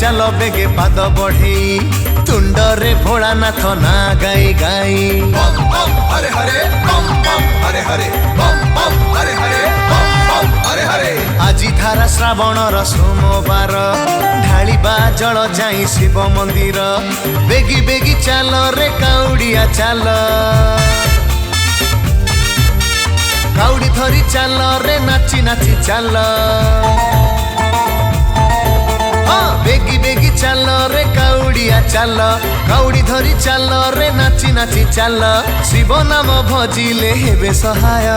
चाल बेगे पाद बढ़े तुंडरे भोलानाथ ना गाई गाई बम बम हरे हरे बम बम हरे हरे बम बम हरे हरे बम बम हरे हरे। আজি धारा श्रावणर सोमवार ढालिबा जल जाई शिव मंदिर बेगी बेगी चाल रे काउडिया चाल काउडी धरी चाल रे नाची नाची चाल बेगी बेगी चाल रे काउडिया चाल काउडी धरी चाल रे नाची नाची चाल शिव नाम भजिले हेबे सहाय।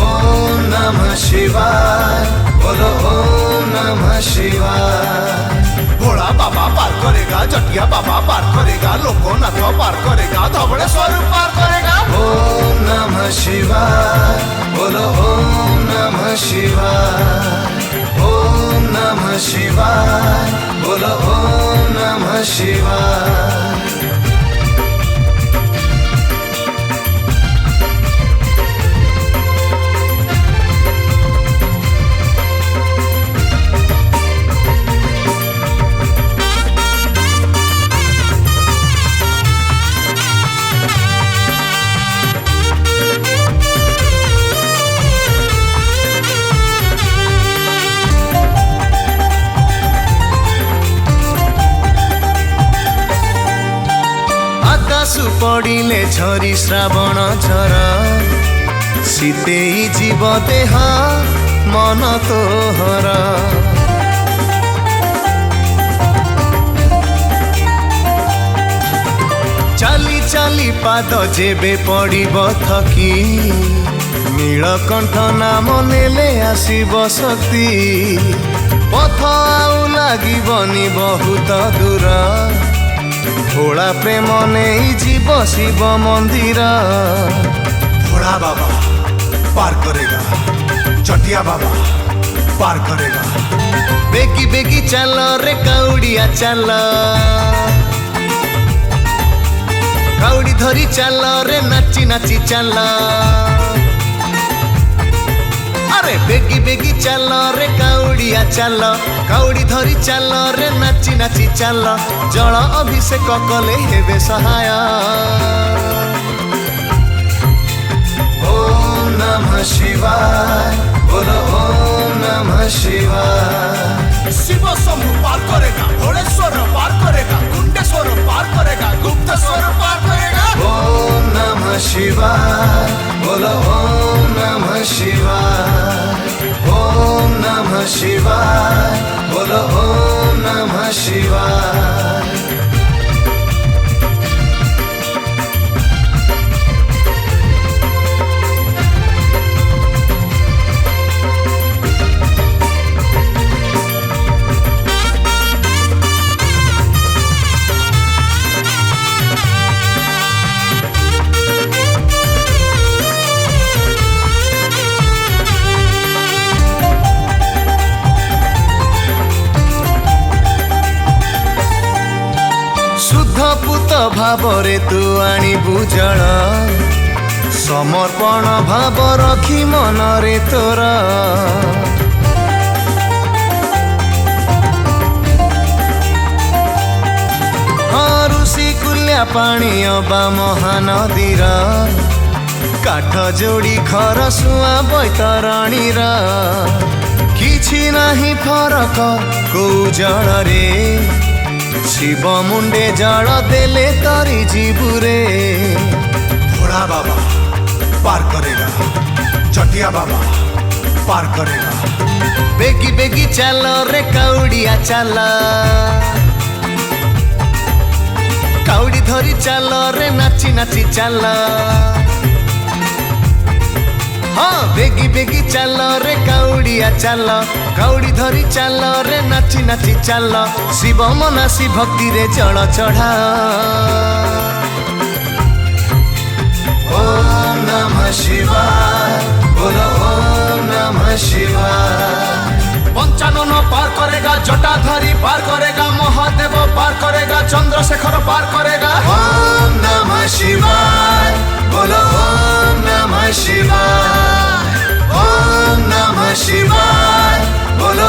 ओम नमः शिवाय बोलो ओम नमः शिवाय। भोला बाबा पार करेगा जटिया बाबा पार करेगा लोकनाथ पार करेगा धवळेश्वर पार करेगा। ओम नमः शिवाय बोलो ओम नमः शिवाय। ओम नमः शिवाय बोलो ओम नमः शिवाय। आकाशु पड़िले झरी श्रावण झर शीतेई जीव देह मन तोहर चाली चाली पाद जेबे पड़िब थकी नीलकंठ नाम नेले आसीब शक्ति पथ आउ लागिबनी बहुत दूर भोला प्रेम नहीं जीव शिव मंदिर। भोला बाबा पार करेगा चटिया बाबा पार करेगा। बेगी बेगी चाल रे काउडिया चाल काउडी धरी चाल रे नाची नाची चाल अरे बेगी बेगी चाल रे काउडिया चाल काउडी धरी चाल रे नाची नाची चाल जल अभिषेक कले हेबे सहाय। ओम नमः शिवाय बोलो ओम नमः शिवाय। शिव शंभु पार करेगा भोलेश्वर पार करेगा कुंडेश्वर पार करेगा गुप्तेश्वर पार करेगा। ओम नमः शिवाय बोलो ओम नमः शिवाय। ओम नमः शिवाय बोलो ओम नमः शिवाय। पूत भावरे तू आनिबु जल समर्पण भाव रखी मनरे तोर ऋषि कुल्या पानी अबा महानदीर काठ जोड़ी घर सुआ बैतरणीर किछि नाही फरक को जल रे शिव मुंडे जल देले तरी जीवुरे। भोला बाबा पार करेगा चटिया बाबा पार करेगा। बेगी बेगी चाल रे काउडिया चाल काउडी धरी चाल रे नाची नाची चाल हाँ बेगी बेगी चाल रे काउडिया चाल काउडी धरी चाल रे नाची नाची चाल शिव मनासी भक्ति रे जल चढ़ा। ओम नमः शिवाय बोलो ओम नमः शिवाय। पंचानन पार करेगा जटाधारी पार करेगा महादेव पार करेगा चंद्रशेखर पार करेगा। ओम नमः शिवाय बोलो ओम नमः शिवाय। ओम नमः शिवाय बोलो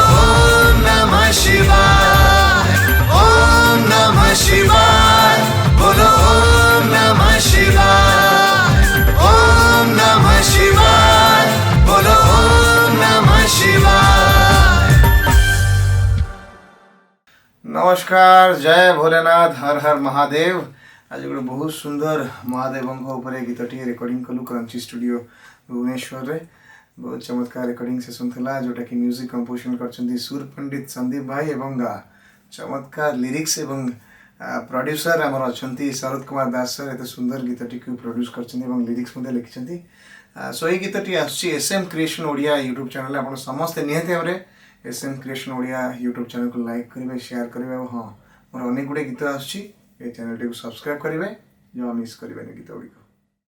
नमस्कार जय भोलेनाथ हर हर महादेव। आज गोटे बहुत सुंदर महादेव गीतटी रेकर्डिंग कलु क्रंची स्टूडियो भुवनेश्वर रे। बहुत चमत्कार रेकर्डिंग सेशन था जोटा कि म्यूजिक कंपोजिशन कर सुर पंडित संदीप भाई एवं चमत्कार लिरिक्स एवं प्रोड्यूसर आमर अच्छा शरद कुमार दास सर। एत सुंदर गीतटी को प्रोड्यूस कर लिरिक्स लिखिं। सो ये गीतटी आसएम क्रिएशन ओडिया यूट्यूब चैनल आप समस्ते निहत भाव में SM creation Odia YouTube channel को लाइक करेंगे शेयर करेंगे। हाँ मोर अनेक गुड़े गीत आसुच्ची चैनल टी सब्सक्राइब करेंगे जमा मिस करेंगे गीत गुड़िक।